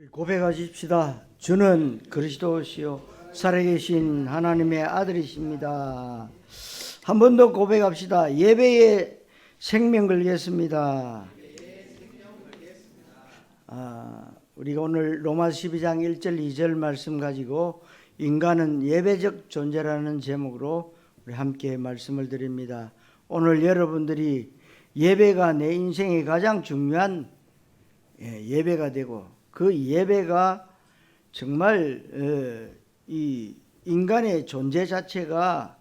고백하십시다. 주는 그리스도시요 살아계신 하나님의 아들이십니다. 한 번 더 고백합시다. 예배에 생명 걸겠습니다. 우리가 오늘 로마 12장 1절 2절 말씀 가지고 인간은 예배적 존재라는 제목으로 우리 함께 말씀을 드립니다. 오늘 여러분들이 예배가 내 인생의 가장 중요한 예배가 되고 그 예배가 정말 이 인간의 존재 자체가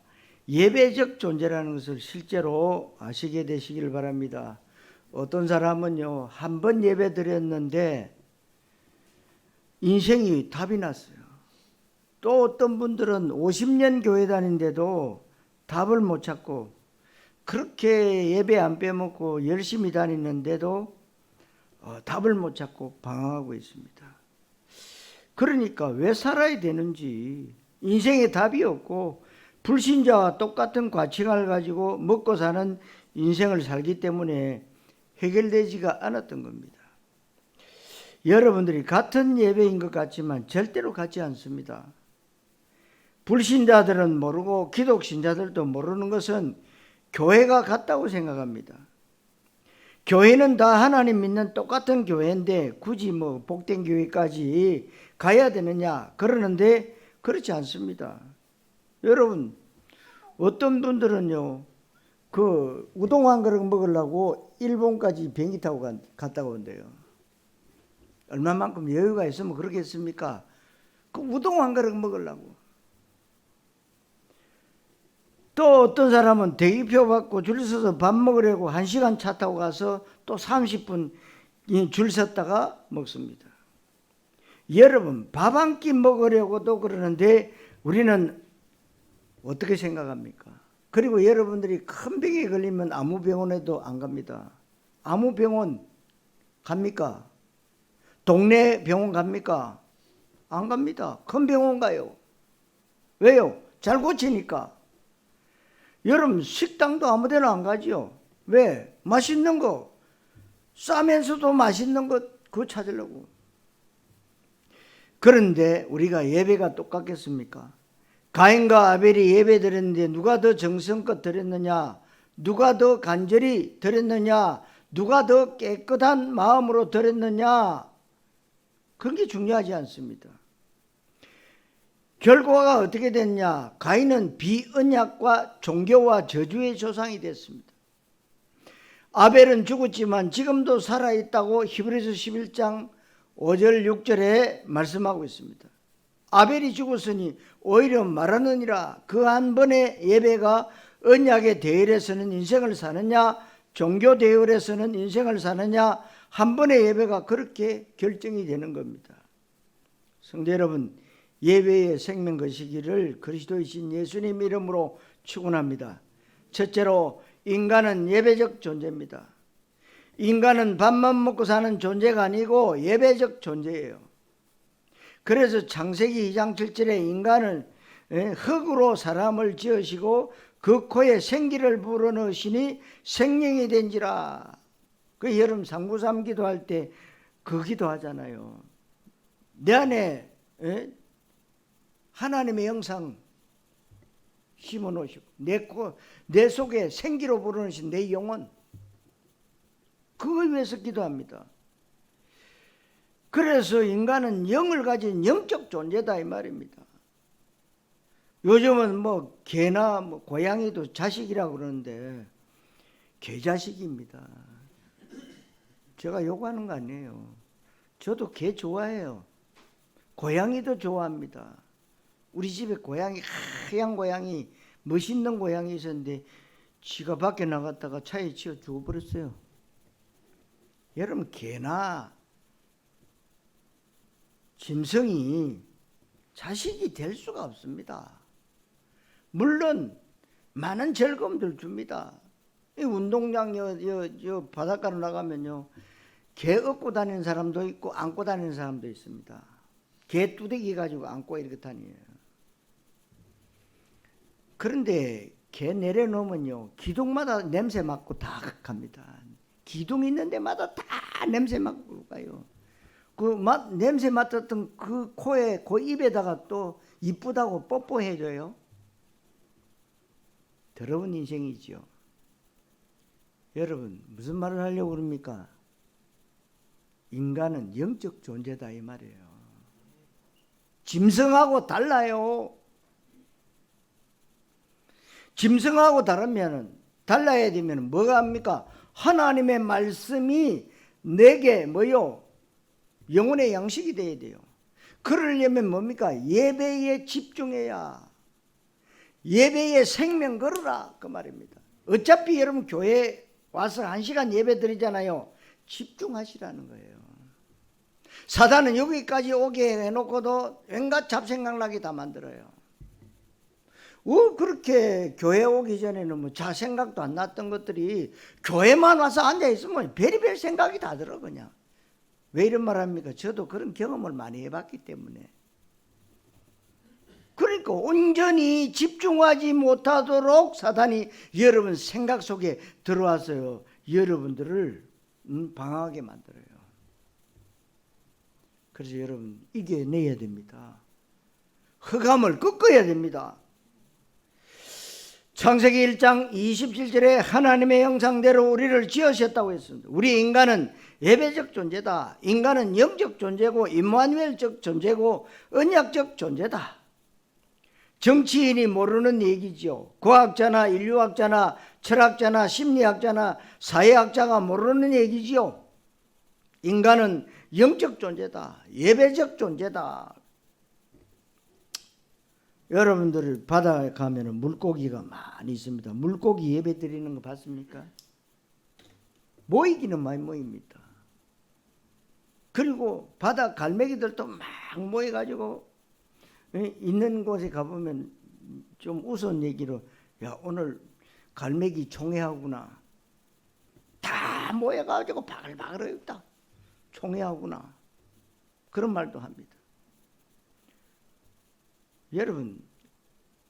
예배적 존재라는 것을 실제로 아시게 되시길 바랍니다. 어떤 사람은요, 한 번 예배 드렸는데 인생이 답이 났어요. 또 어떤 분들은 50년 교회 다니는데도 답을 못 찾고 그렇게 예배 안 빼먹고 열심히 다니는데도 답을 못 찾고 방황하고 있습니다. 그러니까 왜 살아야 되는지, 인생에 답이 없고 불신자와 똑같은 가치관을 가지고 먹고 사는 인생을 살기 때문에 해결되지가 않았던 겁니다. 여러분들이 같은 예배인 것 같지만 절대로 같지 않습니다. 불신자들은 모르고 기독신자들도 모르는 것은 교회가 같다고 생각합니다. 교회는 다 하나님 믿는 똑같은 교회인데 굳이 복된 교회까지 가야 되느냐 그러는데 그렇지 않습니다. 여러분, 어떤 분들은요, 그 우동 한 그릇 먹으려고 일본까지 비행기 타고 갔다 온대요. 얼마만큼 여유가 있으면 그러겠습니까? 그 우동 한 그릇 먹으려고. 또 어떤 사람은 대기표 받고 줄 서서 밥 먹으려고 1시간 차 타고 가서 또 30분 줄 섰다가 먹습니다. 여러분, 밥 한 끼 먹으려고도 그러는데 우리는 어떻게 생각합니까? 그리고 여러분들이 큰 병에 걸리면 아무 병원에도 안 갑니다. 아무 병원 갑니까? 동네 병원 갑니까? 안 갑니다. 큰 병원 가요. 왜요? 잘 고치니까. 여러분, 식당도 아무 데나 안 가지요. 왜? 맛있는 거, 싸면서도 맛있는 것 그거 찾으려고. 그런데 우리가 예배가 똑같겠습니까? 가인과 아벨이 예배 드렸는데 누가 더 정성껏 드렸느냐, 누가 더 간절히 드렸느냐, 누가 더 깨끗한 마음으로 드렸느냐, 그런 게 중요하지 않습니다. 결과가 어떻게 됐냐? 가인은 비언약과 종교와 저주의 조상이 됐습니다. 아벨은 죽었지만 지금도 살아있다고 히브리서 11장 5절 6절에 말씀하고 있습니다. 아벨이 죽었으니 오히려 말하느니라, 그 한 번의 예배가 언약의 대열에서는 인생을 사느냐, 종교 대열에서는 인생을 사느냐, 한 번의 예배가 그렇게 결정이 되는 겁니다. 성도 여러분, 예배의 생명 거시기를 그리스도이신 예수님 이름으로 축원합니다. 첫째로, 인간은 예배적 존재입니다. 인간은 밥만 먹고 사는 존재가 아니고 예배적 존재예요. 그래서 창세기 2장 7절에 인간은 흙으로 사람을 지으시고 그 코에 생기를 불어넣으시니 생명이 된지라. 그 여러분 393 기도할 때 그 기도하잖아요. 내 안에 하나님의 영상 심어놓으시고 내 속에 생기로 불어넣으신 내 영혼, 그걸 위해서 기도합니다. 그래서 인간은 영을 가진 영적 존재다 이 말입니다. 요즘은 개나 고양이도 자식이라고 그러는데 개 자식입니다. 제가 요구하는 거 아니에요. 저도 개 좋아해요. 고양이도 좋아합니다. 우리 집에 고양이, 하얀 고양이, 멋있는 고양이 있었는데 지가 밖에 나갔다가 차에 치여 죽어버렸어요. 여러분, 개나 짐승이 자식이 될 수가 없습니다. 물론 많은 즐거움들 줍니다. 이 운동장 바닷가로 나가면요, 개 업고 다니는 사람도 있고 안고 다니는 사람도 있습니다. 개 뚜대기 가지고 안고 이렇게 다녀요. 그런데 개 내려놓으면요, 기둥마다 냄새 맡고 다 갑니다. 기둥 있는 데마다 다 냄새 맡고 가요. 냄새 맡았던 그 코에, 그 입에다가 또 이쁘다고 뽀뽀해줘요. 더러운 인생이지요. 여러분, 무슨 말을 하려고 그럽니까? 인간은 영적 존재다 이 말이에요. 짐승하고 달라요. 짐승하고 달라야 되면 뭐가 합니까? 하나님의 말씀이 내게 뭐요? 영혼의 양식이 돼야 돼요. 그러려면 뭡니까? 예배에 집중해야. 예배에 생명 걸어라 그 말입니다. 어차피 여러분 교회 와서 1시간 예배 드리잖아요. 집중하시라는 거예요. 사단은 여기까지 오게 해놓고도 온갖 잡생각나게 다 만들어요. 그렇게 교회 오기 전에는 뭐 생각도 안 났던 것들이 교회만 와서 앉아있으면 별의별 생각이 다 들어 그냥. 왜 이런 말 합니까? 저도 그런 경험을 많이 해봤기 때문에. 그러니까 온전히 집중하지 못하도록 사단이 여러분 생각 속에 들어와서요, 여러분들을 방황하게 만들어요. 그래서 여러분 이겨내야 됩니다. 흑암을 꺾어야 됩니다. 창세기 1장 27절에 하나님의 형상대로 우리를 지으셨다고 했습니다. 우리 인간은 예배적 존재다. 인간은 영적 존재고 임마누엘적 존재고 언약적 존재다. 정치인이 모르는 얘기죠. 과학자나 인류학자나 철학자나 심리학자나 사회학자가 모르는 얘기지요. 인간은 영적 존재다. 예배적 존재다. 여러분들 바다에 가면 물고기가 많이 있습니다. 물고기 예배 드리는 거 봤습니까? 모이기는 많이 모입니다. 그리고 바다 갈매기들도 막 모여가지고 있는 곳에 가보면 좀 우스운 얘기로, 야 오늘 갈매기 총회하구나. 다 모여가지고 바글바글 있다. 총회하구나. 그런 말도 합니다. 여러분,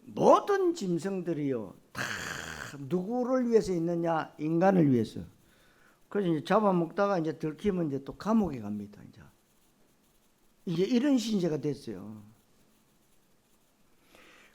모든 짐승들이요 다 누구를 위해서 있느냐? 인간을 위해서. 그래서 이제 잡아먹다가 이제 들키면 이제 또 감옥에 갑니다. 이제 이런 신세가 됐어요.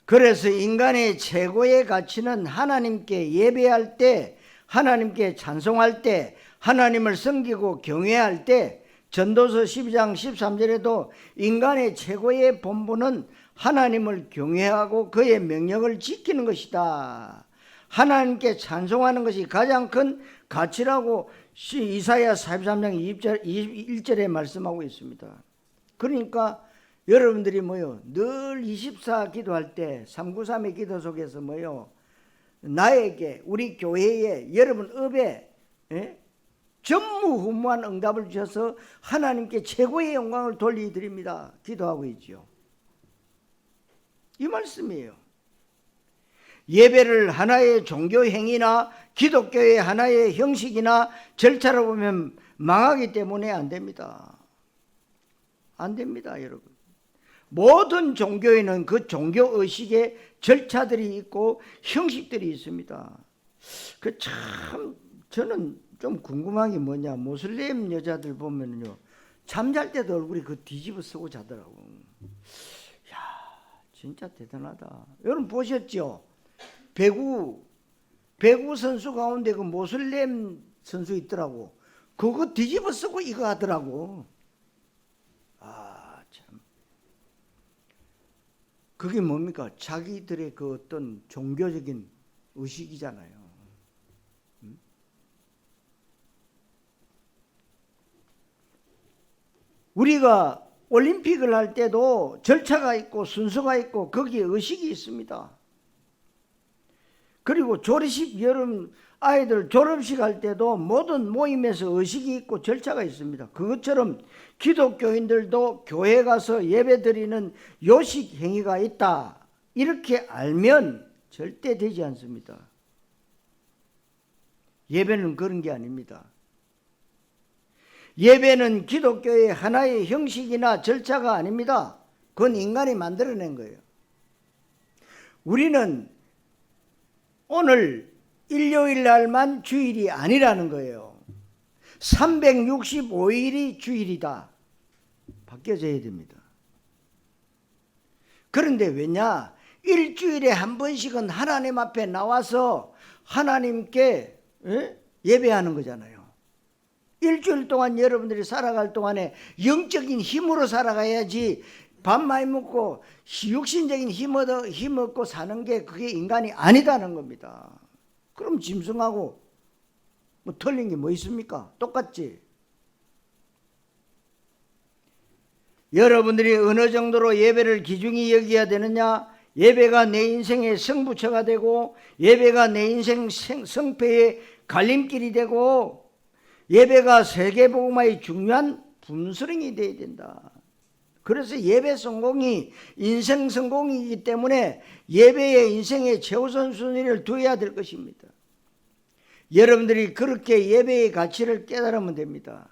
그래서 인간의 최고의 가치는 하나님께 예배할 때, 하나님께 찬송할 때, 하나님을 섬기고 경외할 때, 전도서 12장 13절에도 인간의 최고의 본분은 하나님을 경외하고 그의 명령을 지키는 것이다. 하나님께 찬송하는 것이 가장 큰 가치라고 이사야 43장 21절에 말씀하고 있습니다. 그러니까 여러분들이 뭐요? 늘 24 기도할 때 393의 기도 속에서 뭐요? 나에게, 우리 교회에, 여러분 업에 전무후무한 응답을 주셔서 하나님께 최고의 영광을 돌려드립니다. 기도하고 있죠. 이 말씀이에요. 예배를 하나의 종교 행위나 기독교의 하나의 형식이나 절차로 보면 망하기 때문에 안 됩니다. 안 됩니다, 여러분. 모든 종교에는 그 종교 의식의 절차들이 있고 형식들이 있습니다. 참 저는 좀 궁금한 게 뭐냐, 모슬렘 여자들 보면요 잠잘 때도 얼굴이 그 뒤집어 쓰고 자더라고. 야, 진짜 대단하다. 여러분 보셨죠? 배구 선수 가운데 그 모슬렘 선수 있더라고. 그거 뒤집어 쓰고 이거 하더라고. 참. 그게 뭡니까? 자기들의 그 어떤 종교적인 의식이잖아요. 우리가 올림픽을 할 때도 절차가 있고 순서가 있고 거기에 의식이 있습니다. 그리고 졸업식, 여름 아이들 졸업식 할 때도 모든 모임에서 의식이 있고 절차가 있습니다. 그것처럼 기독교인들도 교회 가서 예배 드리는 요식 행위가 있다. 이렇게 알면 절대 되지 않습니다. 예배는 그런 게 아닙니다. 예배는 기독교의 하나의 형식이나 절차가 아닙니다. 그건 인간이 만들어낸 거예요. 우리는 오늘 일요일 날만 주일이 아니라는 거예요. 365일이 주일이다. 바뀌어져야 됩니다. 그런데 왜냐? 일주일에 한 번씩은 하나님 앞에 나와서 하나님께 예배하는 거잖아요. 일주일 동안 여러분들이 살아갈 동안에 영적인 힘으로 살아가야지 밥 많이 먹고 육신적인 힘 얻고 사는 게 그게 인간이 아니다는 겁니다. 그럼 짐승하고 뭐 틀린 게 뭐 있습니까? 똑같지. 여러분들이 어느 정도로 예배를 귀중히 여겨야 되느냐? 예배가 내 인생의 승부처가 되고 예배가 내 인생 성패의 갈림길이 되고 예배가 세계복음화의 중요한 분수령이 되어야 된다. 그래서 예배 성공이 인생 성공이기 때문에 예배에 인생의 최우선 순위를 두어야 될 것입니다. 여러분들이 그렇게 예배의 가치를 깨달으면 됩니다.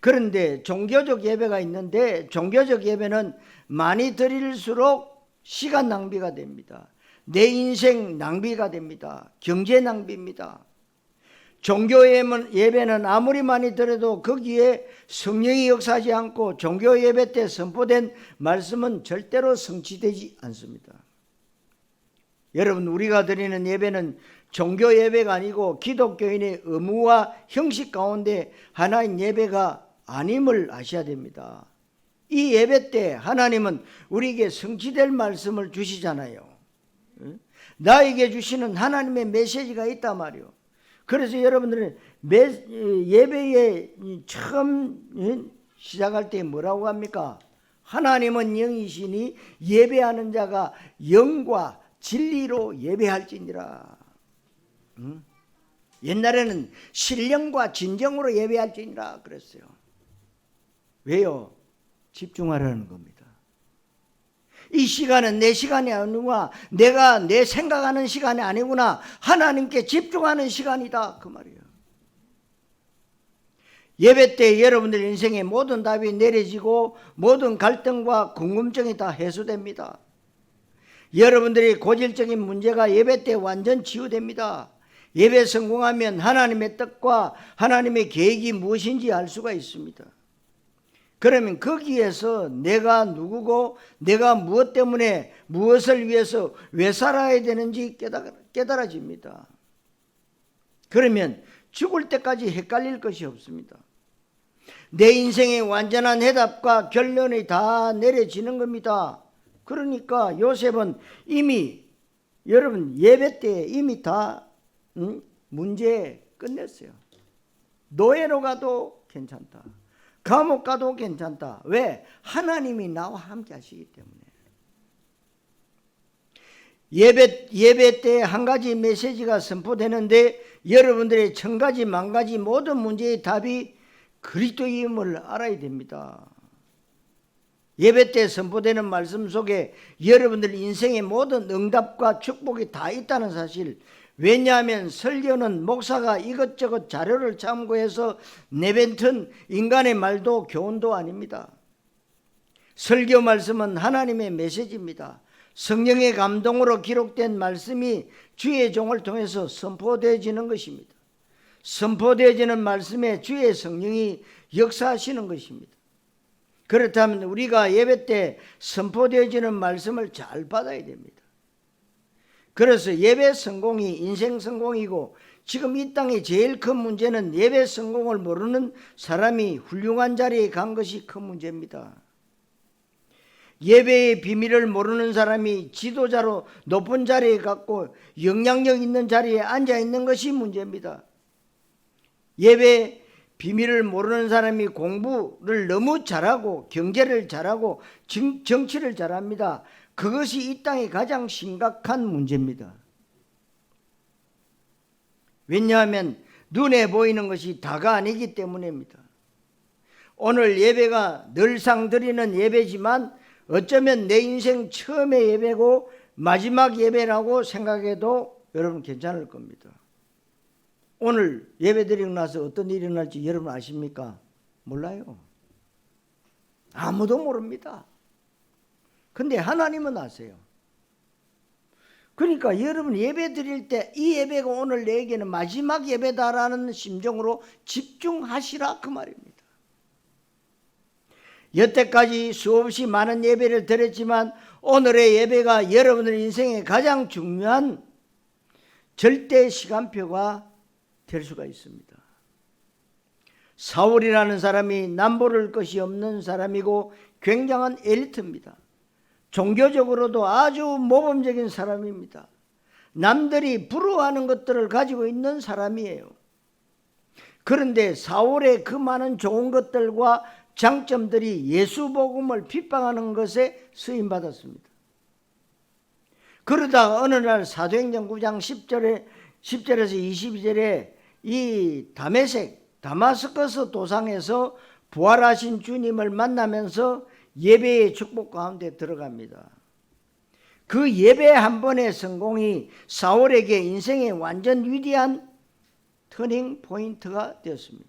그런데 종교적 예배가 있는데 종교적 예배는 많이 드릴수록 시간 낭비가 됩니다. 내 인생 낭비가 됩니다. 경제 낭비입니다. 종교 예배는 아무리 많이 드려도 거기에 성령이 역사하지 않고 종교 예배 때 선포된 말씀은 절대로 성취되지 않습니다. 여러분, 우리가 드리는 예배는 종교 예배가 아니고 기독교인의 의무와 형식 가운데 하나인 예배가 아님을 아셔야 됩니다. 이 예배 때 하나님은 우리에게 성취될 말씀을 주시잖아요. 나에게 주시는 하나님의 메시지가 있단 말이요. 그래서 여러분들은 예배에 처음 시작할 때 뭐라고 합니까? 하나님은 영이시니 예배하는 자가 영과 진리로 예배할지니라. 옛날에는 신령과 진정으로 예배할지니라 그랬어요. 왜요? 집중하라는 겁니다. 이 시간은 내 시간이 아니구나. 내가 내 생각하는 시간이 아니구나. 하나님께 집중하는 시간이다. 그 말이에요. 예배 때 여러분들 인생의 모든 답이 내려지고 모든 갈등과 궁금증이 다 해소됩니다. 여러분들의 고질적인 문제가 예배 때 완전 치유됩니다. 예배 성공하면 하나님의 뜻과 하나님의 계획이 무엇인지 알 수가 있습니다. 그러면 거기에서 내가 누구고 내가 무엇 때문에 무엇을 위해서 왜 살아야 되는지 깨달아집니다. 그러면 죽을 때까지 헷갈릴 것이 없습니다. 내 인생의 완전한 해답과 결론이 다 내려지는 겁니다. 그러니까 요셉은 이미 여러분 예배 때 이미 다 문제 끝냈어요. 노예로 가도 괜찮다. 감옥 가도 괜찮다. 왜? 하나님이 나와 함께 하시기 때문에. 예배 때 한 가지 메시지가 선포되는데 여러분들의 천 가지 만 가지 모든 문제의 답이 그리스도임을 알아야 됩니다. 예배 때 선포되는 말씀 속에 여러분들 인생의 모든 응답과 축복이 다 있다는 사실. 왜냐하면 설교는 목사가 이것저것 자료를 참고해서 내뱉은 인간의 말도 교훈도 아닙니다. 설교 말씀은 하나님의 메시지입니다. 성령의 감동으로 기록된 말씀이 주의 종을 통해서 선포되어지는 것입니다. 선포되어지는 말씀에 주의 성령이 역사하시는 것입니다. 그렇다면 우리가 예배 때 선포되어지는 말씀을 잘 받아야 됩니다. 그래서 예배 성공이 인생 성공이고 지금 이 땅의 제일 큰 문제는 예배 성공을 모르는 사람이 훌륭한 자리에 간 것이 큰 문제입니다. 예배의 비밀을 모르는 사람이 지도자로 높은 자리에 갔고 영향력 있는 자리에 앉아 있는 것이 문제입니다. 예배 비밀을 모르는 사람이 공부를 너무 잘하고 경제를 잘하고 정치를 잘합니다. 그것이 이 땅의 가장 심각한 문제입니다. 왜냐하면 눈에 보이는 것이 다가 아니기 때문입니다. 오늘 예배가 늘상 드리는 예배지만 어쩌면 내 인생 처음의 예배고 마지막 예배라고 생각해도 여러분 괜찮을 겁니다. 오늘 예배 드리고 나서 어떤 일이 일어날지 여러분 아십니까? 몰라요. 아무도 모릅니다. 근데 하나님은 아세요. 그러니까 여러분 예배 드릴 때 이 예배가 오늘 내게는 마지막 예배다라는 심정으로 집중하시라 그 말입니다. 여태까지 수없이 많은 예배를 드렸지만 오늘의 예배가 여러분의 인생의 가장 중요한 절대 시간표가 될 수가 있습니다. 사울이라는 사람이 남보를 것이 없는 사람이고 굉장한 엘리트입니다. 종교적으로도 아주 모범적인 사람입니다. 남들이 부러워하는 것들을 가지고 있는 사람이에요. 그런데 사울의 그 많은 좋은 것들과 장점들이 예수 복음을 핍박하는 것에 쓰임받았습니다. 그러다가 어느 날 사도행전 9장 10절에서 22절에 이 다마스커스 도상에서 부활하신 주님을 만나면서 예배의 축복 가운데 들어갑니다. 그 예배 한 번의 성공이 사울에게 인생의 완전 위대한 터닝 포인트가 되었습니다.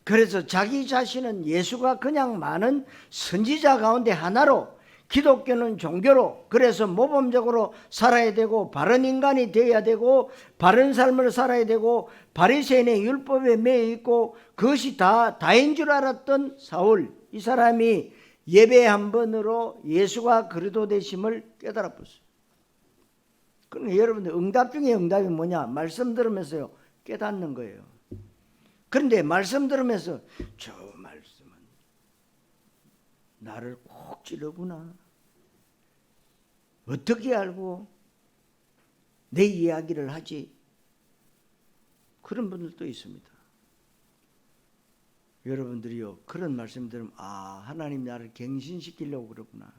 그래서 자기 자신은 예수가 그냥 많은 선지자 가운데 하나로, 기독교는 종교로, 그래서 모범적으로 살아야 되고 바른 인간이 되어야 되고 바른 삶을 살아야 되고 바리새인의 율법에 매여 있고 그것이 다인 줄 알았던 사울, 이 사람이 예배 한 번으로 예수가 그리스도 되심을 깨달았어요. 그러니까 여러분들 응답 중에 응답이 뭐냐? 말씀 들으면서요 깨닫는 거예요. 그런데 말씀 들으면서 저 말씀은 나를 꼭 찌르구나. 어떻게 알고 내 이야기를 하지? 그런 분들도 있습니다. 여러분들이요 그런 말씀 들으면 하나님이 나를 갱신시키려고 그러구나.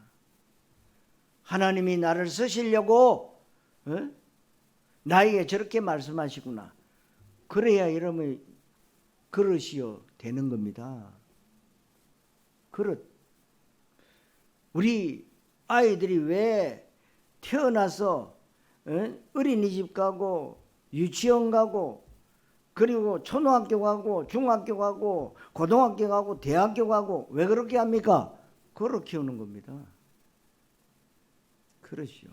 하나님이 나를 쓰시려고 나에게 저렇게 말씀하시구나. 그래야 여러분이 그릇이요 되는 겁니다. 그릇. 우리 아이들이 왜 태어나서 어린이집 가고 유치원 가고 그리고 초등학교 가고 중학교 가고 고등학교 가고 대학교 가고 왜 그렇게 합니까? 그걸 키우는 겁니다. 그러시오.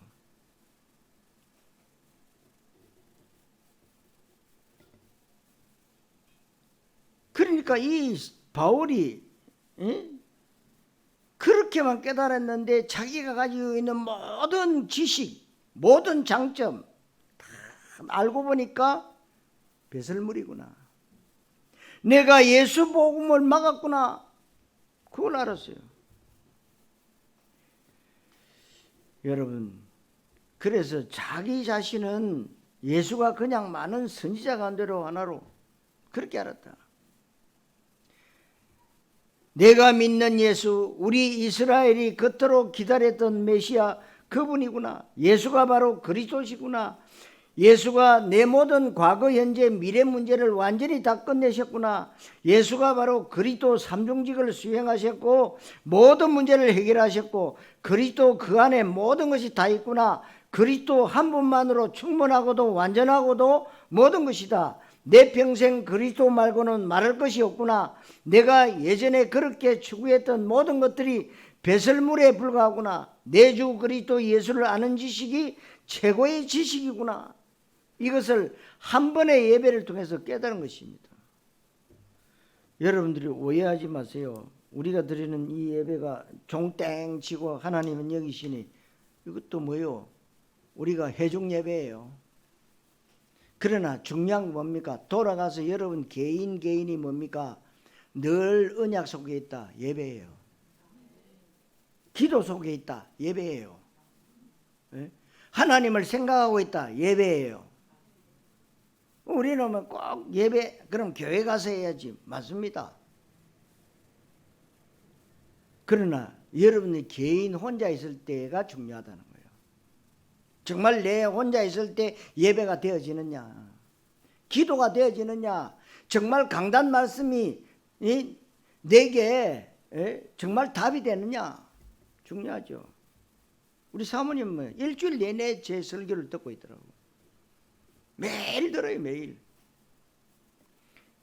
그러니까 이 바울이 그렇게만 깨달았는데 자기가 가지고 있는 모든 지식, 모든 장점 다 알고 보니까 배설물이구나. 내가 예수 복음을 막았구나. 그걸 알았어요. 여러분, 그래서 자기 자신은 예수가 그냥 많은 선지자 가운데로 하나로 그렇게 알았다. 내가 믿는 예수, 우리 이스라엘이 그토록 기다렸던 메시아 그분이구나. 예수가 바로 그리스도시구나. 예수가 내 모든 과거, 현재, 미래 문제를 완전히 다 끝내셨구나. 예수가 바로 그리스도 삼중직을 수행하셨고 모든 문제를 해결하셨고 그리스도 그 안에 모든 것이 다 있구나. 그리스도 한 분만으로 충분하고도 완전하고도 모든 것이다. 내 평생 그리스도 말고는 말할 것이 없구나. 내가 예전에 그렇게 추구했던 모든 것들이 배설물에 불과하구나. 내 주 그리스도 예수를 아는 지식이 최고의 지식이구나. 이것을 한 번의 예배를 통해서 깨달은 것입니다. 여러분들이 오해하지 마세요. 우리가 드리는 이 예배가 종땡 치고 하나님은 여기시니 이것도 뭐요? 우리가 해중 예배예요. 그러나 중요한 건 뭡니까? 돌아가서 여러분 개인이 뭡니까? 늘 언약 속에 있다. 예배예요. 기도 속에 있다. 예배예요. 하나님을 생각하고 있다. 예배예요. 우리는 꼭 예배, 그럼 교회 가서 해야지. 맞습니다. 그러나 여러분이 개인 혼자 있을 때가 중요하다는 거예요. 정말 내 혼자 있을 때 예배가 되어지느냐, 기도가 되어지느냐, 정말 강단 말씀이 내게 정말 답이 되느냐 중요하죠. 우리 사모님은 일주일 내내 제 설교를 듣고 있더라고요. 매일 들어요. 매일.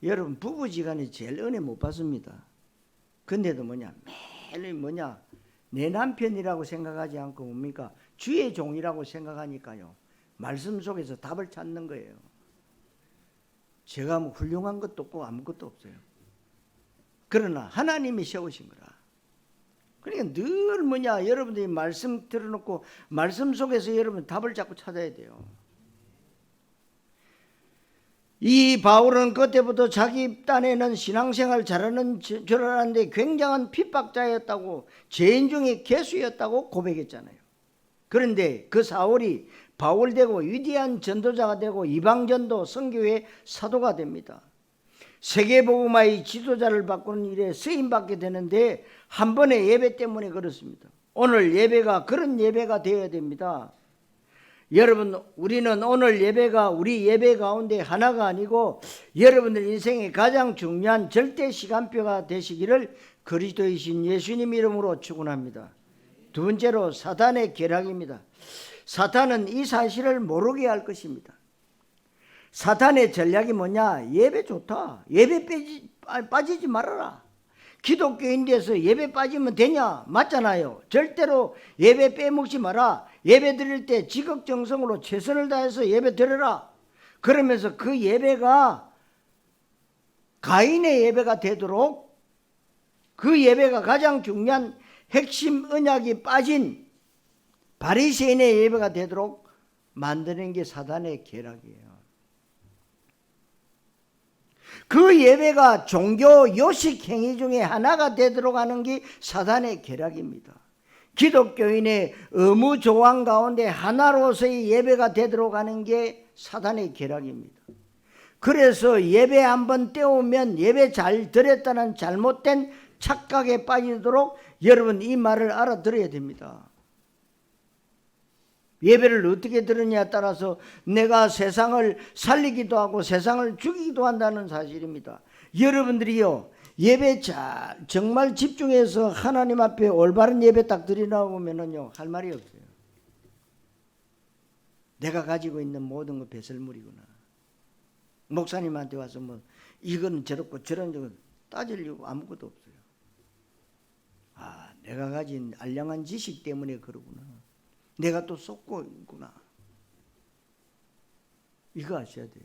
여러분 부부지간에 제일 은혜 못 받습니다. 근데도 매일 내 남편이라고 생각하지 않고 뭡니까? 주의 종이라고 생각하니까요. 말씀 속에서 답을 찾는 거예요. 제가 훌륭한 것도 없고 아무것도 없어요. 그러나 하나님이 세우신 거라. 그러니까 늘 뭐냐, 여러분들이 말씀 들어놓고 말씀 속에서 여러분 답을 자꾸 찾아야 돼요. 이 바울은 그때부터 자기 딴에는 신앙생활 잘하는 줄 알았는데 굉장한 핍박자였다고, 죄인 중에 괴수였다고 고백했잖아요. 그런데 그 사울이 바울 되고 위대한 전도자가 되고 이방전도 선교의 사도가 됩니다. 세계복음화의 지도자를 바꾸는 일에 쓰임받게 되는데 한 번의 예배 때문에 그렇습니다. 오늘 예배가 그런 예배가 되어야 됩니다. 여러분, 우리는 오늘 예배가 우리 예배 가운데 하나가 아니고 여러분들 인생의 가장 중요한 절대 시간표가 되시기를 그리스도이신 예수님 이름으로 축원합니다. 두 번째로 사탄의 계략입니다. 사탄은 이 사실을 모르게 할 것입니다. 사탄의 전략이 뭐냐? 예배 좋다. 예배 빠지지 말아라. 기독교인돼서 예배 빠지면 되냐? 맞잖아요. 절대로 예배 빼먹지 마라. 예배 드릴 때 지극정성으로 최선을 다해서 예배 드려라. 그러면서 그 예배가 가인의 예배가 되도록, 그 예배가 가장 중요한 핵심 언약이 빠진 바리새인의 예배가 되도록 만드는 게 사단의 계략이에요. 그 예배가 종교 요식 행위 중에 하나가 되도록 하는 게 사단의 계략입니다. 기독교인의 의무 조항 가운데 하나로서의 예배가 되도록 하는 게 사단의 계략입니다. 그래서 예배 한번 떼우면 예배 잘 드렸다는 잘못된 착각에 빠지도록 여러분 이 말을 알아들어야 됩니다. 예배를 어떻게 들으냐에 따라서 내가 세상을 살리기도 하고 세상을 죽이기도 한다는 사실입니다. 여러분들이요, 예배 정말 집중해서 하나님 앞에 올바른 예배 딱 드리나 보면은요, 할 말이 없어요. 내가 가지고 있는 모든 거 배설물이구나. 목사님한테 와서 뭐 이건 저렇고 저런 거 따지려고 아무것도 없어요. 아, 내가 가진 알량한 지식 때문에 그러구나. 내가 또 쏟고 있구나. 이거 아셔야 돼요.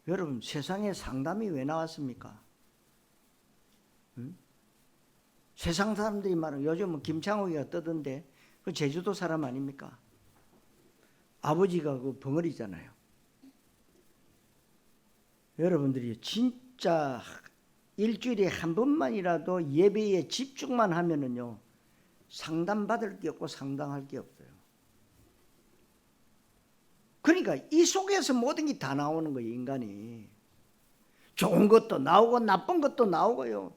여러분, 세상에 상담이 왜 나왔습니까? 응? 세상 사람들이 말은 요즘은 김창호이가 뜨던데 그 제주도 사람 아닙니까? 아버지가 그 벙어리잖아요. 여러분들이 진짜 일주일에 한 번만이라도 예배에 집중만 하면은요, 상담받을 게 없고 상담할 게 없어요. 그러니까 이 속에서 모든 게 다 나오는 거예요. 인간이 좋은 것도 나오고 나쁜 것도 나오고요,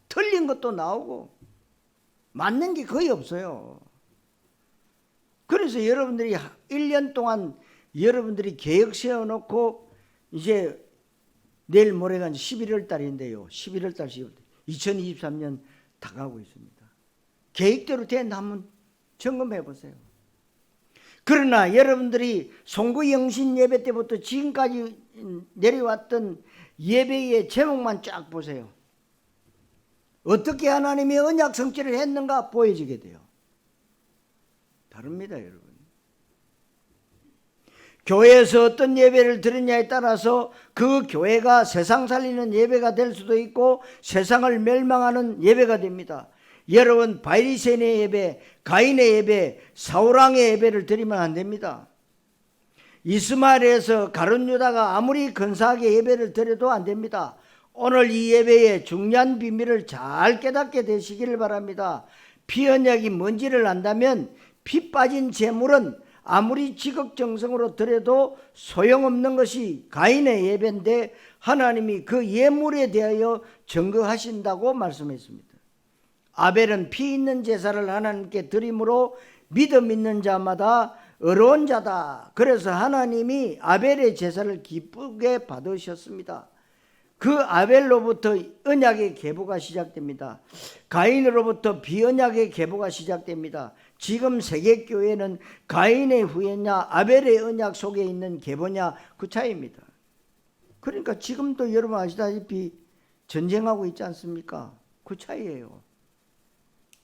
틀린 것도 나오고 맞는 게 거의 없어요. 그래서 여러분들이 1년 동안 여러분들이 계획 세워놓고 이제 내일 모레가 11월 달인데요, 11월 달 2023년 다가오고 있습니다. 계획대로 됐나 한번 점검해 보세요. 그러나 여러분들이 송구영신 예배 때부터 지금까지 내려왔던 예배의 제목만 쫙 보세요. 어떻게 하나님이 언약 성취를 했는가 보여지게 돼요. 다릅니다, 여러분. 교회에서 어떤 예배를 드리냐에 따라서 그 교회가 세상 살리는 예배가 될 수도 있고 세상을 멸망하는 예배가 됩니다. 여러분, 바리새인의 예배, 가인의 예배, 사울왕의 예배를 드리면 안 됩니다. 이스마엘에서 가룟 유다가 아무리 근사하게 예배를 드려도 안 됩니다. 오늘 이 예배의 중요한 비밀을 잘 깨닫게 되시기를 바랍니다. 피언약이 뭔지를 안다면 피 빠진 제물은 아무리 지극정성으로 드려도 소용없는 것이 가인의 예배인데 하나님이 그 예물에 대하여 증거하신다고 말씀했습니다. 아벨은 피 있는 제사를 하나님께 드림으로 믿음 있는 자마다 의로운 자다. 그래서 하나님이 아벨의 제사를 기쁘게 받으셨습니다. 그 아벨로부터 언약의 계보가 시작됩니다. 가인으로부터 비언약의 계보가 시작됩니다. 지금 세계교회는 가인의 후예냐 아벨의 언약 속에 있는 계보냐 그 차이입니다. 그러니까 지금도 여러분 아시다시피 전쟁하고 있지 않습니까? 그 차이예요.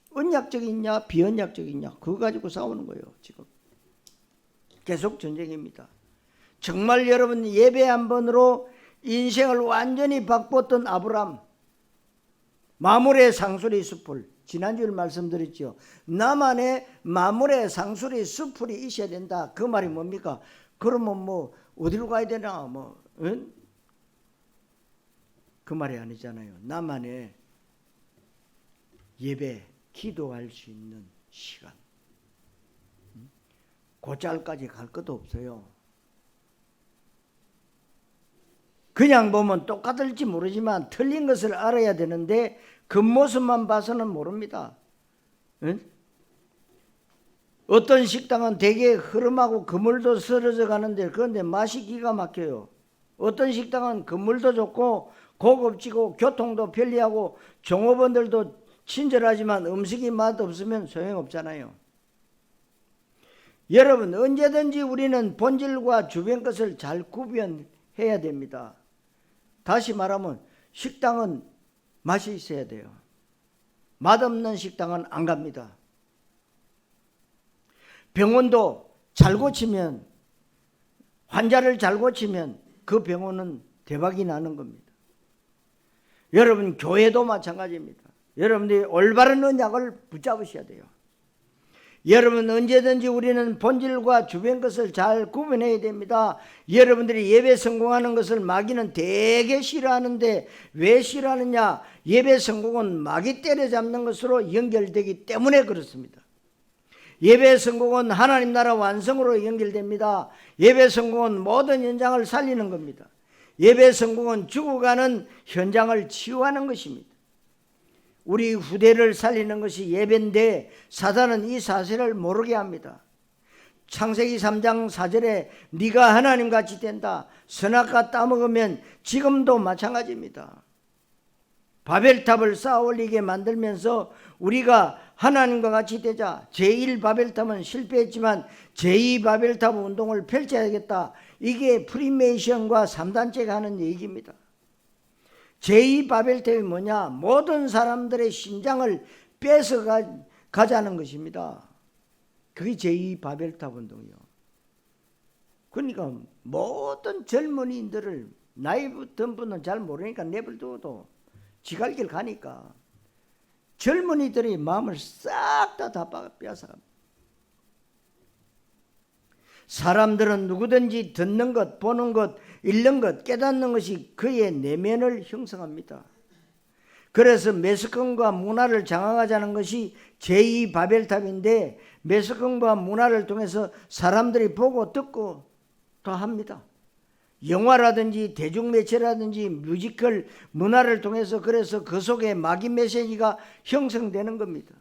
언약적이냐 비언약적이냐 그거 가지고 싸우는 거예요. 지금 계속 전쟁입니다. 정말 여러분 예배 한 번으로 인생을 완전히 바꿨던 아브람, 마물의 상수리 숲을 지난주에 말씀드렸죠. 나만의 마물의 상수리 숲이 있어야 된다. 그 말이 뭡니까? 그러면 뭐 어디로 가야 되나 뭐 응? 그 말이 아니잖아요. 나만의 예배, 기도할 수 있는 시간. 고짤까지 갈 것도 없어요. 그냥 보면 똑같을지 모르지만 틀린 것을 알아야 되는데 그 모습만 봐서는 모릅니다. 응? 어떤 식당은 되게 흐름하고 그물도 쓰러져 가는데 그런데 맛이 기가 막혀요. 어떤 식당은 그물도 좋고 고급지고 교통도 편리하고 종업원들도 친절하지만 음식이 맛없으면 소용없잖아요. 여러분, 언제든지 우리는 본질과 주변 것을 잘 구분해야 됩니다. 다시 말하면 식당은 맛이 있어야 돼요. 맛없는 식당은 안 갑니다. 병원도 잘 고치면, 환자를 잘 고치면 그 병원은 대박이 나는 겁니다. 여러분, 교회도 마찬가지입니다. 여러분들이 올바른 언약을 붙잡으셔야 돼요. 여러분, 언제든지 우리는 본질과 주변 것을 잘 구분해야 됩니다. 여러분들이 예배 성공하는 것을 마귀는 되게 싫어하는데 왜 싫어하느냐? 예배 성공은 마귀 때려잡는 것으로 연결되기 때문에 그렇습니다. 예배 성공은 하나님 나라 완성으로 연결됩니다. 예배 성공은 모든 현장을 살리는 겁니다. 예배 성공은 죽어가는 현장을 치유하는 것입니다. 우리 후대를 살리는 것이 예배인데 사단은 이 사실을 모르게 합니다. 창세기 3장 4절에 네가 하나님같이 된다. 선악과 따먹으면 지금도 마찬가지입니다. 바벨탑을 쌓아 올리게 만들면서 우리가 하나님과 같이 되자. 제1바벨탑은 실패했지만 제2바벨탑 운동을 펼쳐야겠다. 이게 프리메이션과 3단체가 하는 얘기입니다. 제2바벨탑이 뭐냐? 모든 사람들의 심장을 뺏어가자는 것입니다. 그게 제2바벨탑 운동이요. 그러니까 모든 젊은이들을 나이 든 분은 잘 모르니까 내버려둬도 지갈 길 가니까 젊은이들이 마음을 싹 다 빼앗아갑니다. 사람들은 누구든지 듣는 것, 보는 것, 읽는 것, 깨닫는 것이 그의 내면을 형성합니다. 그래서 매스컴과 문화를 장악하자는 것이 제2바벨탑인데 매스컴과 문화를 통해서 사람들이 보고 듣고 다 합니다. 영화라든지 대중매체라든지 뮤지컬 문화를 통해서 그래서 그 속에 마귀 메시지가 형성되는 겁니다.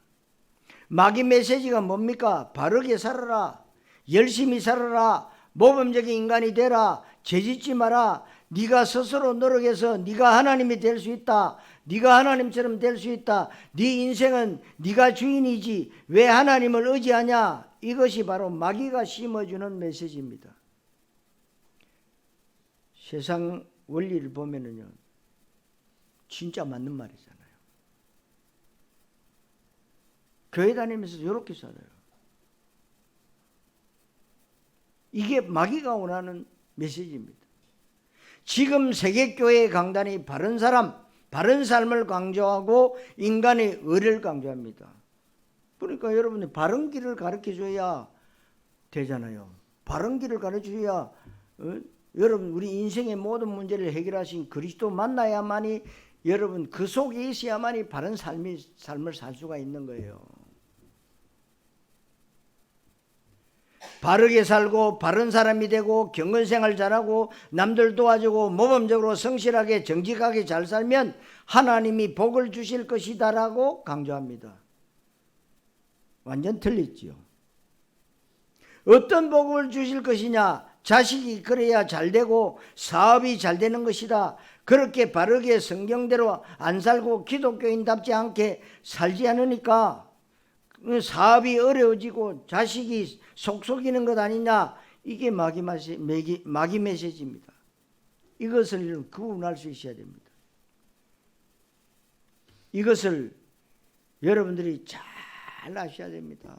마귀 메시지가 뭡니까? 바르게 살아라. 열심히 살아라. 모범적인 인간이 되라. 죄짓지 마라. 네가 스스로 노력해서 네가 하나님이 될 수 있다. 네가 하나님처럼 될 수 있다. 네 인생은 네가 주인이지 왜 하나님을 의지하냐. 이것이 바로 마귀가 심어주는 메시지입니다. 세상 원리를 보면은요 진짜 맞는 말이잖아요. 교회 다니면서 이렇게 살아요. 이게 마귀가 원하는 메시지입니다. 지금 세계교회 강단이 바른 사람, 바른 삶을 강조하고 인간의 의를 강조합니다. 그러니까 여러분이 바른 길을 가르쳐줘야 되잖아요. 바른 길을 가르쳐줘야 여러분 우리 인생의 모든 문제를 해결하신 그리스도 만나야만이 여러분 그 속에 있어야만이 바른 삶을 살 수가 있는 거예요. 바르게 살고 바른 사람이 되고 경건생활 잘하고 남들 도와주고 모범적으로 성실하게 정직하게 잘 살면 하나님이 복을 주실 것이다라고 강조합니다. 완전 틀렸지요. 어떤 복을 주실 것이냐? 자식이 그래야 잘 되고 사업이 잘 되는 것이다. 그렇게 바르게 성경대로 안 살고 기독교인답지 않게 살지 않으니까 사업이 어려워지고 자식이 속속이는 것 아니냐. 이게 마귀 메시지입니다. 이것을 구분할 수 있어야 됩니다. 이것을 여러분들이 잘 아셔야 됩니다.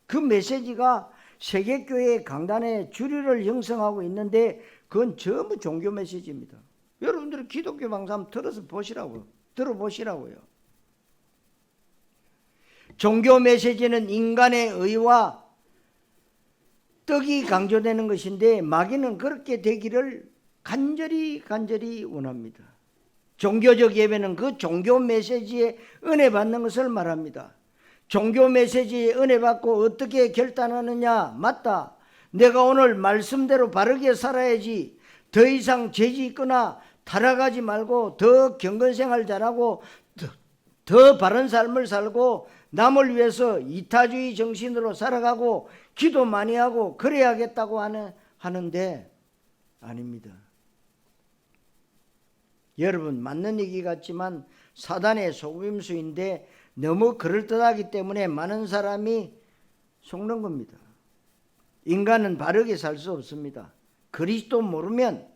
그 메시지가 세계교회 강단의 주류를 형성하고 있는데 그건 전부 종교 메시지입니다. 여러분들이 기독교 방송 들어서 보시라고요. 들어보시라고요. 종교 메시지는 인간의 의와 떡이 강조되는 것인데 마귀는 그렇게 되기를 간절히 원합니다. 종교적 예배는 그 종교 메시지에 은혜 받는 것을 말합니다. 종교 메시지에 은혜 받고 어떻게 결단하느냐? 맞다. 내가 오늘 말씀대로 바르게 살아야지. 더 이상 죄 짓거나 타락하지 말고 더 경건생활 잘하고 더 바른 삶을 살고 남을 위해서 이타주의 정신으로 살아가고 기도 많이 하고 그래야겠다고 하는데 아닙니다. 여러분, 맞는 얘기 같지만 사단의 속임수인데 너무 그럴듯하기 때문에 많은 사람이 속는 겁니다. 인간은 바르게 살 수 없습니다. 그리스도 모르면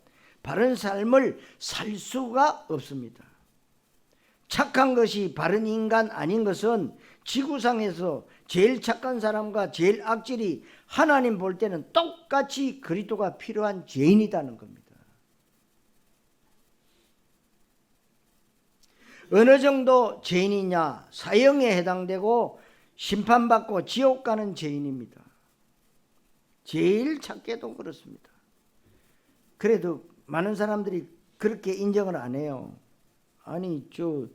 바른 삶을 살 수가 없습니다. 착한 것이 바른 인간 아닌 것은 지구상에서 제일 착한 사람과 제일 악질이 하나님 볼 때는 똑같이 그리스도가 필요한 죄인이라는 겁니다. 어느 정도 죄인이냐? 사형에 해당되고 심판받고 지옥 가는 죄인입니다. 제일 착해도 그렇습니다. 그래도 많은 사람들이 그렇게 인정을 안 해요. 아니, 저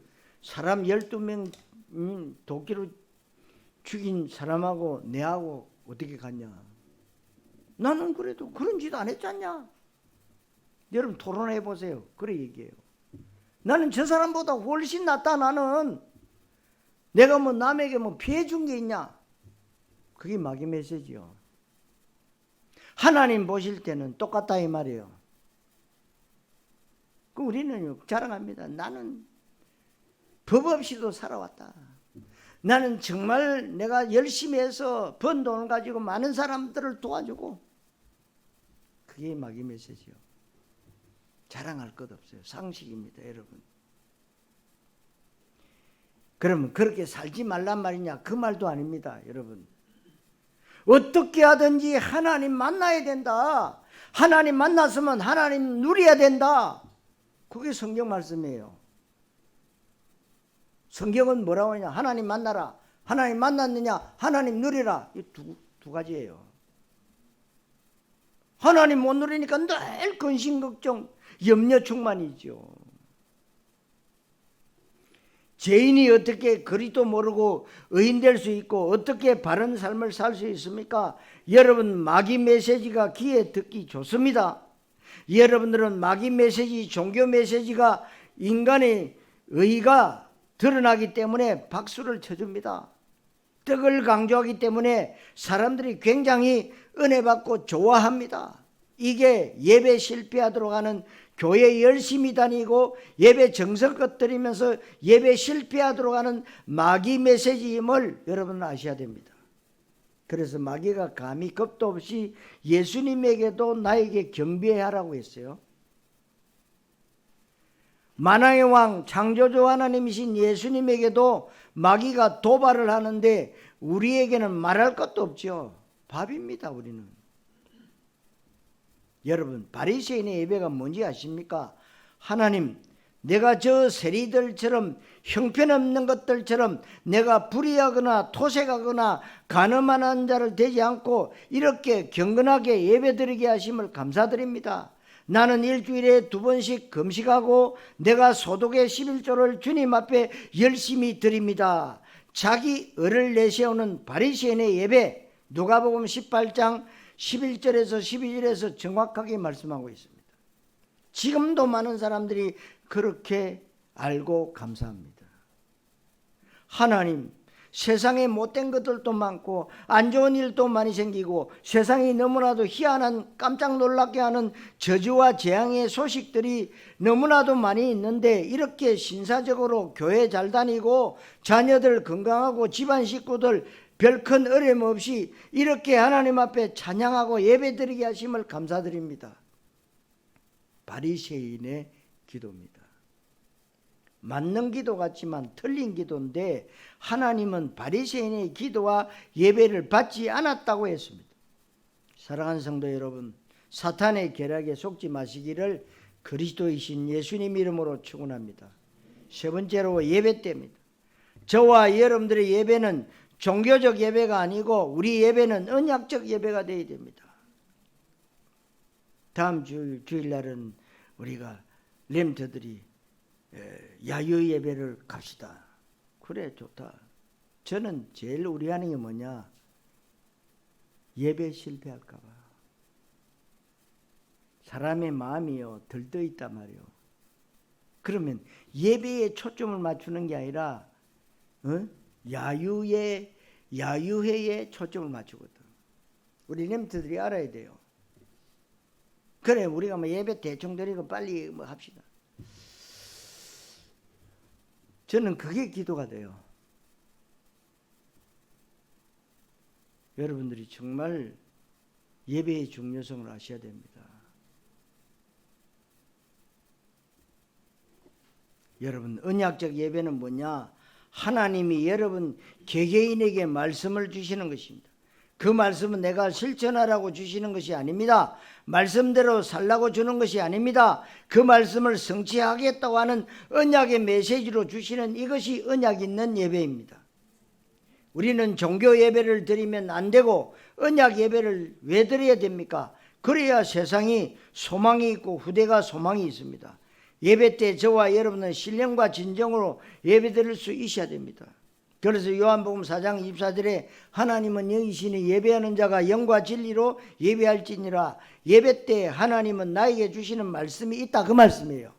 사람 12명 도끼로 죽인 사람하고 내하고 어떻게 같냐? 나는 그래도 그런 짓 안 했잖냐? 여러분 토론해 보세요. 그래 얘기해요. 나는 저 사람보다 훨씬 낫다. 나는 내가 뭐 남에게 뭐 피해 준 게 있냐? 그게 마귀 메시지요. 하나님 보실 때는 똑같다 이 말이에요. 그 우리는 자랑합니다. 나는 법 없이도 살아왔다. 나는 정말 내가 열심히 해서 번 돈을 가지고 많은 사람들을 도와주고, 그게 마귀 메시지요. 자랑할 것 없어요. 상식입니다, 여러분. 그러면 그렇게 살지 말란 말이냐? 그 말도 아닙니다, 여러분. 어떻게 하든지 하나님 만나야 된다. 하나님 만났으면 하나님 누려야 된다. 그게 성경 말씀이에요. 성경은 뭐라고 하냐? 하나님 만나라. 하나님 만났느냐? 하나님 누리라. 이 두 가지예요. 하나님 못 누리니까 늘 근심 걱정, 염려 충만이죠. 죄인이 어떻게 그리스도 모르고 의인 될 수 있고 어떻게 바른 삶을 살 수 있습니까? 여러분, 마귀 메시지가 귀에 듣기 좋습니다. 여러분들은 마귀 메시지, 종교 메시지가 인간의 의가 드러나기 때문에 박수를 쳐줍니다. 떡을 강조하기 때문에 사람들이 굉장히 은혜 받고 좋아합니다. 이게 예배 실패하도록 하는, 교회 열심히 다니고 예배 정성껏 드리면서 예배 실패하도록 하는 마귀 메시지임을 여러분은 아셔야 됩니다. 그래서 마귀가 감히 겁도 없이 예수님에게도 나에게 경배하라고 했어요. 만왕의 왕 창조주 하나님이신 예수님에게도 마귀가 도발을 하는데 우리에게는 말할 것도 없죠. 밥입니다, 우리는. 여러분, 바리새인의 예배가 뭔지 아십니까? 하나님, 내가 저 세리들처럼 형편없는 것들처럼 내가 불의하거나 토색하거나 간음하는 자를 되지 않고 이렇게 경건하게 예배드리게 하심을 감사드립니다. 나는 일주일에 2번씩 금식하고 내가 소득의 11조를 주님 앞에 열심히 드립니다. 자기 을을 내세우는 바리새인의 예배, 누가복음 18장 11절에서 12절에서 정확하게 말씀하고 있습니다. 지금도 많은 사람들이 그렇게 알고 감사합니다. 하나님, 세상에 못된 것들도 많고 안 좋은 일도 많이 생기고 세상이 너무나도 희한한, 깜짝 놀랍게 하는 저주와 재앙의 소식들이 너무나도 많이 있는데 이렇게 신사적으로 교회 잘 다니고 자녀들 건강하고 집안 식구들 별 큰 어려움 없이 이렇게 하나님 앞에 찬양하고 예배드리게 하심을 감사드립니다. 바리새인의 기도입니다. 맞는 기도 같지만 틀린 기도인데 하나님은 바리새인의 기도와 예배를 받지 않았다고 했습니다. 사랑하는 성도 여러분, 사탄의 계략에 속지 마시기를 그리스도이신 예수님 이름으로 축원합니다. 세 번째로 예배 때입니다. 저와 여러분들의 예배는 종교적 예배가 아니고 우리 예배는 언약적 예배가 되어야 됩니다. 다음 주일날은 우리가 렘터들이 야유 예배를 갑시다. 그래, 좋다. 저는 제일 우려하는 게 뭐냐, 예배 실패할까 봐. 사람의 마음이요 들떠 있단 말이요. 그러면 예배에 초점을 맞추는 게 아니라 야유회에 초점을 맞추거든. 우리 렘터들이 알아야 돼요. 그래, 우리가 뭐 예배 대충 드리고 빨리 뭐 합시다. 저는 그게 기도가 돼요. 여러분들이 정말 예배의 중요성을 아셔야 됩니다. 여러분, 언약적 예배는 뭐냐? 하나님이 여러분 개개인에게 말씀을 주시는 것입니다. 그 말씀은 내가 실천하라고 주시는 것이 아닙니다. 말씀대로 살라고 주는 것이 아닙니다. 그 말씀을 성취하겠다고 하는 언약의 메시지로 주시는 이것이 언약 있는 예배입니다. 우리는 종교 예배를 드리면 안 되고 언약 예배를 왜 드려야 됩니까? 그래야 세상이 소망이 있고 후대가 소망이 있습니다. 예배 때 저와 여러분은 신령과 진정으로 예배 드릴 수 있어야 됩니다. 그래서 요한복음 4장 24절에 하나님은 영이시니 예배하는 자가 영과 진리로 예배할지니라. 예배 때 하나님은 나에게 주시는 말씀이 있다, 그 말씀이에요.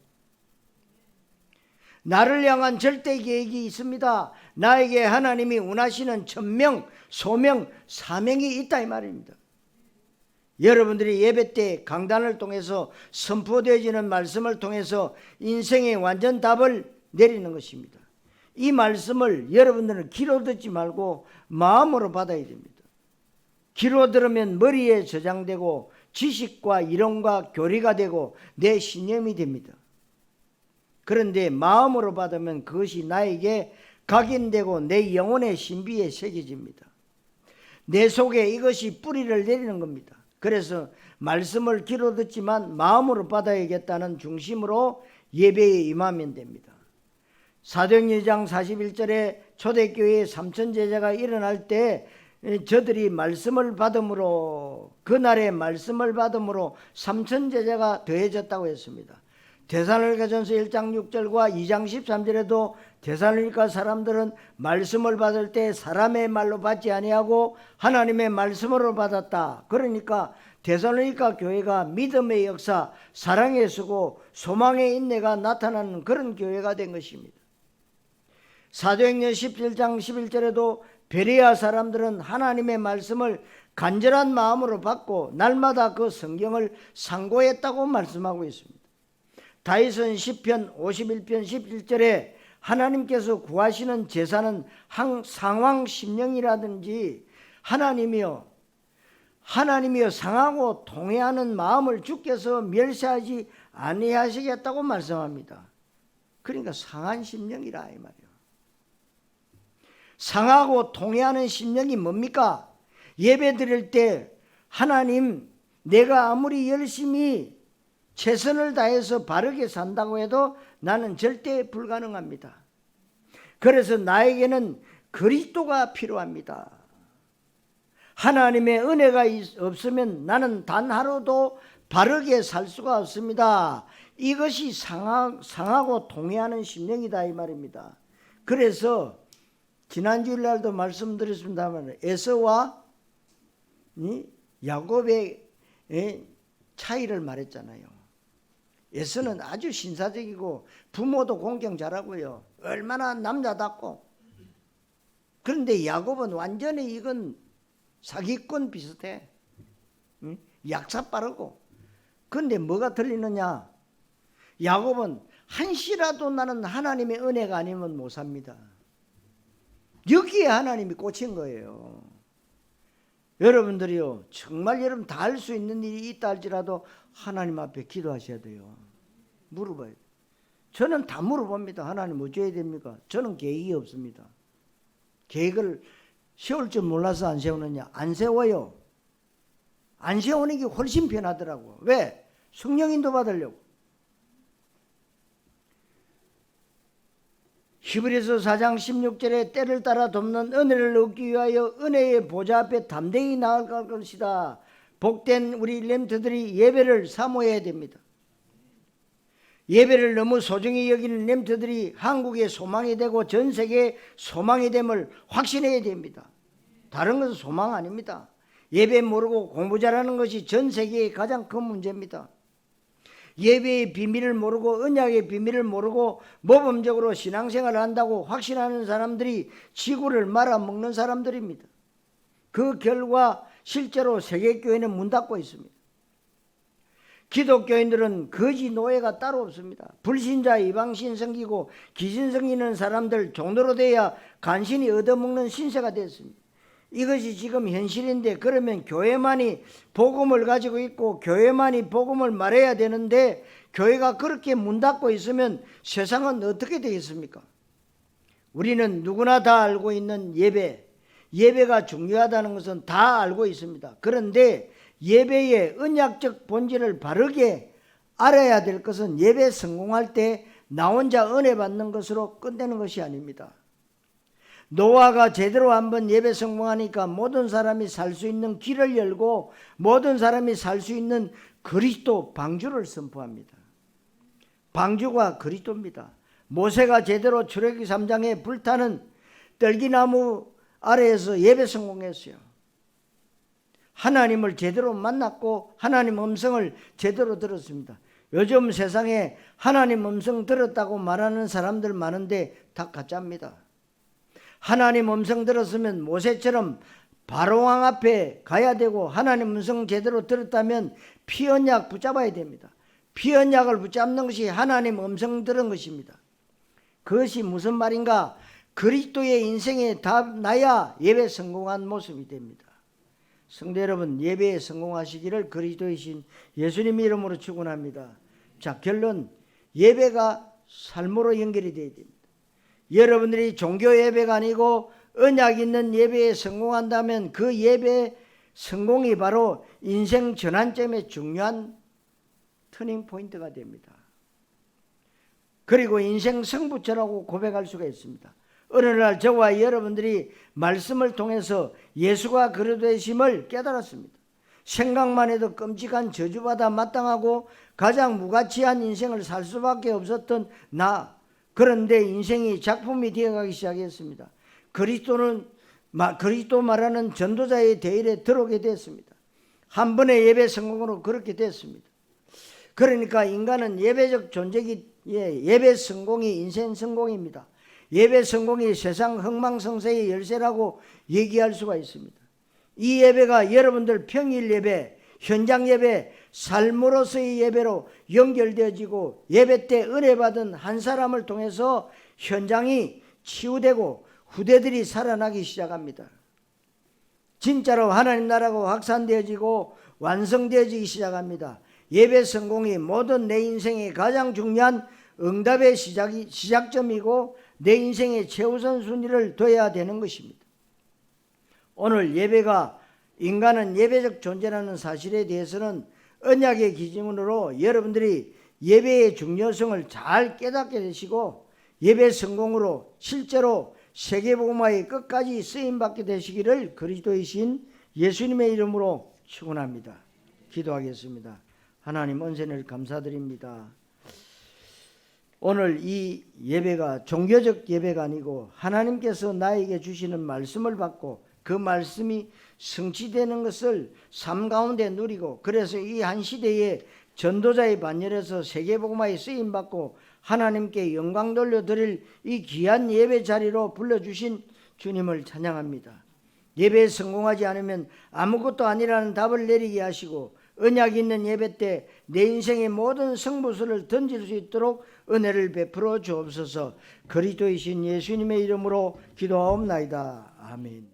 나를 향한 절대 계획이 있습니다. 나에게 하나님이 원하시는 천명, 소명, 사명이 있다, 이 말입니다. 여러분들이 예배 때 강단을 통해서 선포되어지는 말씀을 통해서 인생의 완전 답을 내리는 것입니다. 이 말씀을 여러분들은 귀로 듣지 말고 마음으로 받아야 됩니다. 귀로 들으면 머리에 저장되고 지식과 이론과 교리가 되고 내 신념이 됩니다. 그런데 마음으로 받으면 그것이 나에게 각인되고 내 영혼의 신비에 새겨집니다. 내 속에 이것이 뿌리를 내리는 겁니다. 그래서 말씀을 귀로 듣지만 마음으로 받아야겠다는 중심으로 예배에 임하면 됩니다. 사도행전 2장 41절에 초대교회에 3천 제자가 일어날 때 저들이 말씀을 받음으로, 그날의 말씀을 받음으로 3천 제자가 더해졌다고 했습니다. 데살로니가전서 1장 6절과 2장 13절에도 데살로니가 사람들은 말씀을 받을 때 사람의 말로 받지 아니하고 하나님의 말씀으로 받았다. 그러니까 데살로니가 교회가 믿음의 역사, 사랑의 수고, 소망의 인내가 나타나는 그런 교회가 된 것입니다. 사도행전 17장 11절에도 베레아 사람들은 하나님의 말씀을 간절한 마음으로 받고 날마다 그 성경을 상고했다고 말씀하고 있습니다. 다윗은 시편 51편 17절에 하나님께서 구하시는 제사는 상황 심령이라든지 하나님이여 상하고 통회하는 마음을 주께서 멸시하지 아니하시겠다고 말씀합니다. 그러니까 상한 심령이라 이 말이에요. 상하고 통회하는 심령이 뭡니까? 예배 드릴 때 하나님, 내가 아무리 열심히 최선을 다해서 바르게 산다고 해도 나는 절대 불가능합니다. 그래서 나에게는 그리스도가 필요합니다. 하나님의 은혜가 없으면 나는 단 하루도 바르게 살 수가 없습니다. 이것이 상하고 통회하는 심령이다 이 말입니다. 그래서 지난주일날도 말씀드렸습니다만 에서와 야곱의 차이를 말했잖아요. 에서는 아주 신사적이고 부모도 공경 잘하고요. 얼마나 남자답고. 그런데 야곱은 완전히 이건 사기꾼 비슷해. 약사 빠르고. 그런데 뭐가 들리느냐? 야곱은 한시라도 나는 하나님의 은혜가 아니면 못 삽니다. 여기에 하나님이 꽂힌 거예요. 여러분들이요, 정말 여러분 다 할 수 있는 일이 있다 할지라도 하나님 앞에 기도하셔야 돼요. 물어봐야 돼요. 저는 다 물어봅니다. 하나님 뭐 줘야 됩니까? 저는 계획이 없습니다. 계획을 세울 줄 몰라서 안 세우느냐? 안 세워요. 안 세우는 게 훨씬 편하더라고. 왜? 성령인도 받으려고. 히브리서 4장 16절에 때를 따라 돕는 은혜를 얻기 위하여 은혜의 보좌 앞에 담대히 나아갈 것이다. 복된 우리 렘트들이 예배를 사모해야 됩니다. 예배를 너무 소중히 여기는 렘트들이 한국의 소망이 되고 전 세계의 소망이 됨을 확신해야 됩니다. 다른 것은 소망 아닙니다. 예배 모르고 공부 잘하는 것이 전 세계의 가장 큰 문제입니다. 예배의 비밀을 모르고 언약의 비밀을 모르고 모범적으로 신앙생활을 한다고 확신하는 사람들이 지구를 말아먹는 사람들입니다. 그 결과 실제로 세계교회는 문 닫고 있습니다. 기독교인들은 거지 노예가 따로 없습니다. 불신자 이방신 섬기고 귀신 섬기는 사람들 종로로 돼야 간신히 얻어먹는 신세가 됐습니다. 이것이 지금 현실인데, 그러면 교회만이 복음을 가지고 있고 교회만이 복음을 말해야 되는데 교회가 그렇게 문 닫고 있으면 세상은 어떻게 되겠습니까? 우리는 누구나 다 알고 있는 예배가 중요하다는 것은 다 알고 있습니다. 그런데 예배의 언약적 본질을 바르게 알아야 될 것은 예배 성공할 때 나 혼자 은혜 받는 것으로 끝내는 것이 아닙니다. 노아가 제대로 한번 예배 성공하니까 모든 사람이 살 수 있는 길을 열고 모든 사람이 살 수 있는 그리스도 방주를 선포합니다. 방주가 그리스도입니다. 모세가 제대로 출애굽기 3장에 불타는 떨기나무 아래에서 예배 성공했어요. 하나님을 제대로 만났고 하나님 음성을 제대로 들었습니다. 요즘 세상에 하나님 음성 들었다고 말하는 사람들 많은데 다 가짜입니다. 하나님 음성 들었으면 모세처럼 바로왕 앞에 가야 되고, 하나님 음성 제대로 들었다면 피언약 붙잡아야 됩니다. 피언약을 붙잡는 것이 하나님 음성 들은 것입니다. 그것이 무슨 말인가? 그리스도의 인생에 답 나야 예배 성공한 모습이 됩니다. 성도 여러분, 예배에 성공하시기를 그리스도이신 예수님 이름으로 축원합니다. 자, 결론, 예배가 삶으로 연결이 되어야 됩니다. 여러분들이 종교 예배가 아니고 언약 있는 예배에 성공한다면 그 예배 성공이 바로 인생 전환점의 중요한 터닝 포인트가 됩니다. 그리고 인생 승부처라고 고백할 수가 있습니다. 어느 날 저와 여러분들이 말씀을 통해서 예수가 그리스도이심을 깨달았습니다. 생각만 해도 끔찍한 저주받아 마땅하고 가장 무가치한 인생을 살 수밖에 없었던 나, 그런데 인생이 작품이 되어가기 시작했습니다. 그리스도 말하는 전도자의 대일에 들어오게 됐습니다. 한 번의 예배 성공으로 그렇게 됐습니다. 그러니까 인간은 예배적 존재기, 예배 성공이 인생 성공입니다. 예배 성공이 세상 흥망성쇠의 열쇠라고 얘기할 수가 있습니다. 이 예배가 여러분들 평일 예배, 현장 예배, 삶으로서의 예배로 연결되어지고 예배 때 은혜 받은 한 사람을 통해서 현장이 치유되고 후대들이 살아나기 시작합니다. 진짜로 하나님 나라가 확산되어지고 완성되어지기 시작합니다. 예배 성공이 모든 내 인생의 가장 중요한 응답의 시작점이고 내 인생의 최우선 순위를 둬야 되는 것입니다. 오늘 예배가 인간은 예배적 존재라는 사실에 대해서는 언약의 기준으로 여러분들이 예배의 중요성을 잘 깨닫게 되시고 예배 성공으로 실제로 세계복음화의 끝까지 쓰임받게 되시기를 그리스도이신 예수님의 이름으로 축원합니다. 기도하겠습니다. 하나님, 은혜를 감사드립니다. 오늘 이 예배가 종교적 예배가 아니고 하나님께서 나에게 주시는 말씀을 받고 그 말씀이 성취되는 것을 삶 가운데 누리고, 그래서 이 한 시대에 전도자의 반열에서 세계복음화에 쓰임받고 하나님께 영광 돌려드릴 이 귀한 예배 자리로 불러주신 주님을 찬양합니다. 예배에 성공하지 않으면 아무것도 아니라는 답을 내리게 하시고 언약 있는 예배 때 내 인생의 모든 승부수를 던질 수 있도록 은혜를 베풀어 주옵소서. 그리스도이신 예수님의 이름으로 기도하옵나이다. 아멘.